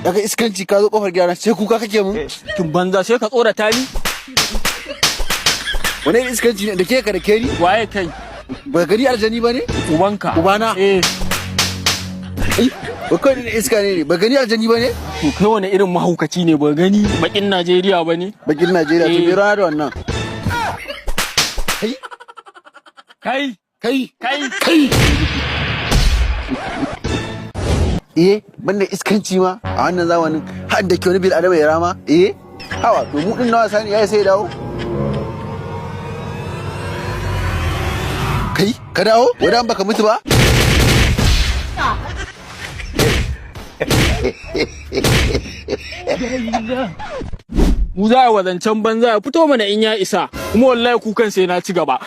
daga iskanci ka zo kofar gyara sai kuka kake mun. Tun banza sai ka tsorata ni. Wani iskanci ne da ke ka da ke ni? Waye kai? Ba gani aljani ba ne? Ubanka. Ubana? Ba kai ne iska ne, ba gani aljani ba ne? To kai wani irin mahaukaci ne ba gani bakin Najeriya ba ne? Bakin Najeriya to me rana da wannan? Kai. Banda iskanci ma a wannan zamanin har da ke wani bil adama ya rama? Hawa to mu din nawa sani yayi sai dawo? Kai, ka dawo? Wadan baka mutu ba? Mu za a wazancan banza ya fito mana in ya isa, kuma wallahi kukan sai na ci gaba.